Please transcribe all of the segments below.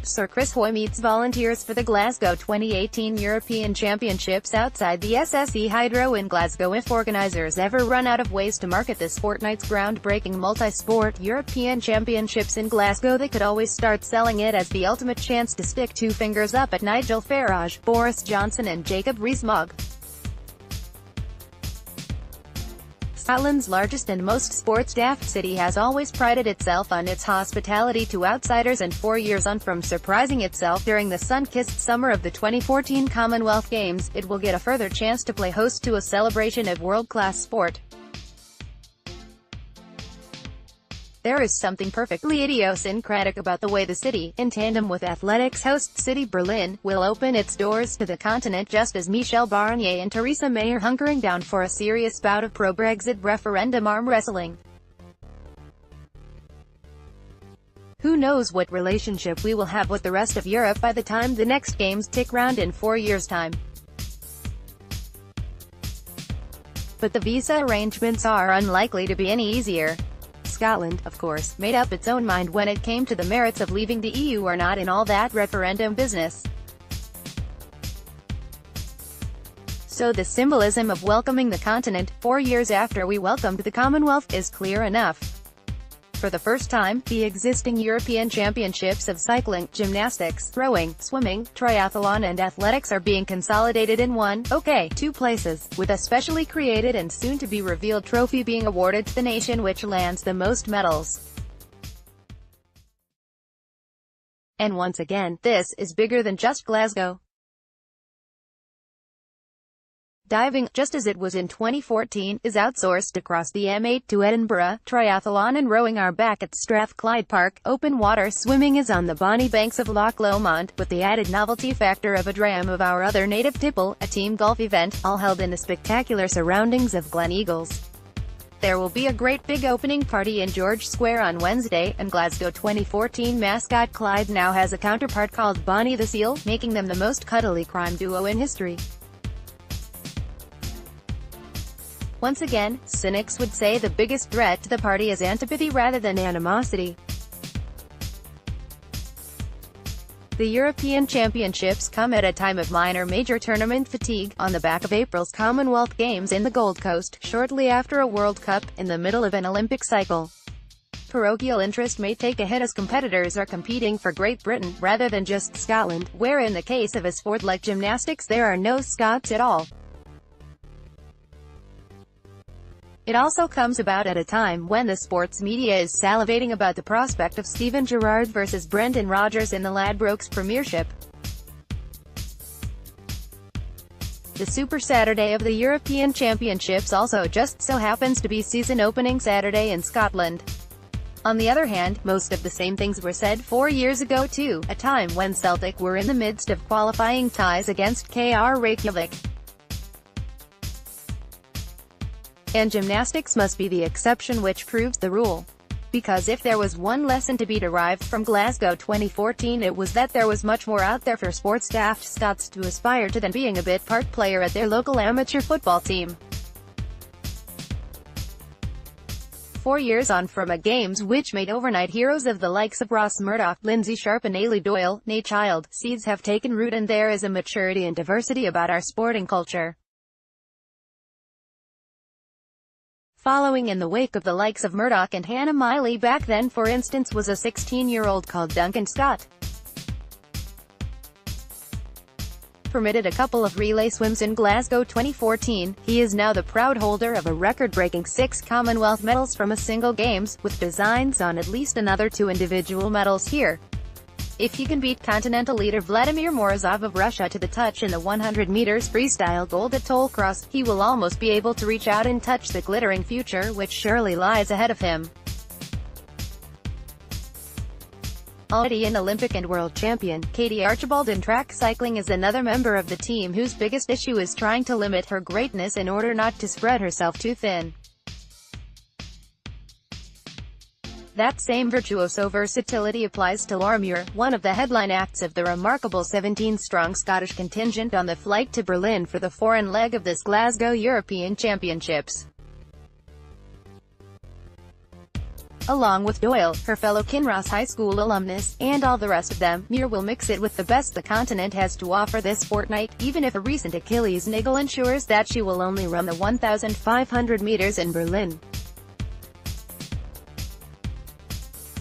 Surprisin meets volunteers for the Glasgow 2018 European Championships outside the SSE Hydro in Glasgow. If organisers ever run out of ways to market this fortnight's groundbreaking multi-sport European Championships in Glasgow, they could always start selling it as the ultimate chance to stick two fingers up at Nigel Farage, Boris Johnson and Rees-Mogg. Scotland's largest and most sports-daft city has always prided itself on its hospitality to outsiders, and 4 years on from surprising itself during the sun-kissed summer of the 2014 Commonwealth Games, it will get a further chance to play host to a celebration of world-class sport. There is something perfectly idiosyncratic about the way the city, in tandem with athletics host city Berlin, will open its doors to the continent just as Michel Barnier and Theresa May are hunkering down for a serious bout of pro-Brexit referendum arm wrestling. Who knows what relationship we will have with the rest of Europe by the time the next games tick round in 4 years' time. But the visa arrangements are unlikely to be any easier. Scotland, of course, made up its own mind when it came to the merits of leaving the EU or not in all that referendum business. So the symbolism of welcoming the continent, 4 years after we welcomed the Commonwealth, is clear enough. For the first time, the existing European Championships of cycling, gymnastics, rowing, swimming, triathlon and athletics are being consolidated in two places, with a specially created and soon-to-be-revealed trophy being awarded to the nation which lands the most medals. And once again, this is bigger than just Glasgow. Diving, just as it was in 2014, is outsourced across the M8 to Edinburgh. Triathlon and rowing are back at Strathclyde Park. Open water swimming is on the bonny banks of Loch Lomond, with the added novelty factor of a dram of our other native tipple, a team golf event, all held in the spectacular surroundings of Glen Eagles. There will be a great big opening party in George Square on Wednesday, and Glasgow 2014 mascot Clyde now has a counterpart called Bonnie the Seal, making them the most cuddly crime duo in history. Once again, cynics would say the biggest threat to the party is antipathy rather than animosity. The European Championships come at a time of major tournament fatigue, on the back of April's Commonwealth Games in the Gold Coast, shortly after a World Cup, in the middle of an Olympic cycle. Parochial interest may take a hit as competitors are competing for Great Britain, rather than just Scotland, where in the case of a sport like gymnastics there are no Scots at all. It also comes about at a time when the sports media is salivating about the prospect of Steven Gerrard versus Brendan Rodgers in the Ladbrokes Premiership. The Super Saturday of the European Championships also just so happens to be season-opening Saturday in Scotland. On the other hand, most of the same things were said 4 years ago too, a time when Celtic were in the midst of qualifying ties against KR Reykjavik. And gymnastics must be the exception which proves the rule. Because if there was one lesson to be derived from Glasgow 2014, it was that there was much more out there for sports-daft Scots to aspire to than being a bit part player at their local amateur football team. 4 years on from a Games which made overnight heroes of the likes of Ross Murdoch, Lindsay Sharp and Ailey Doyle, nay child, seeds have taken root, and there is a maturity and diversity about our sporting culture. Following in the wake of the likes of Murdoch and Hannah Miley, back then for instance was a 16-year-old called Duncan Scott. Permitted a couple of relay swims in Glasgow 2014, he is now the proud holder of a record-breaking 6 Commonwealth medals from a single Games, with designs on at least another 2 individual medals here. If he can beat continental leader Vladimir Morozov of Russia to the touch in the 100 meters freestyle gold at Tollcross, he will almost be able to reach out and touch the glittering future which surely lies ahead of him. Already an Olympic and world champion, Katie Archibald in track cycling is another member of the team whose biggest issue is trying to limit her greatness in order not to spread herself too thin. That same virtuoso versatility applies to Laura Muir, one of the headline acts of the remarkable 17-strong Scottish contingent on the flight to Berlin for the foreign leg of this Glasgow European Championships. Along with Doyle, her fellow Kinross High School alumnus, and all the rest of them, Muir will mix it with the best the continent has to offer this fortnight, even if a recent Achilles niggle ensures that she will only run the 1,500 meters in Berlin.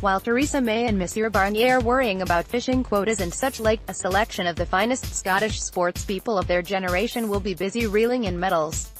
While Theresa May and Monsieur Barnier are worrying about fishing quotas and such like, a selection of the finest Scottish sports people of their generation will be busy reeling in medals.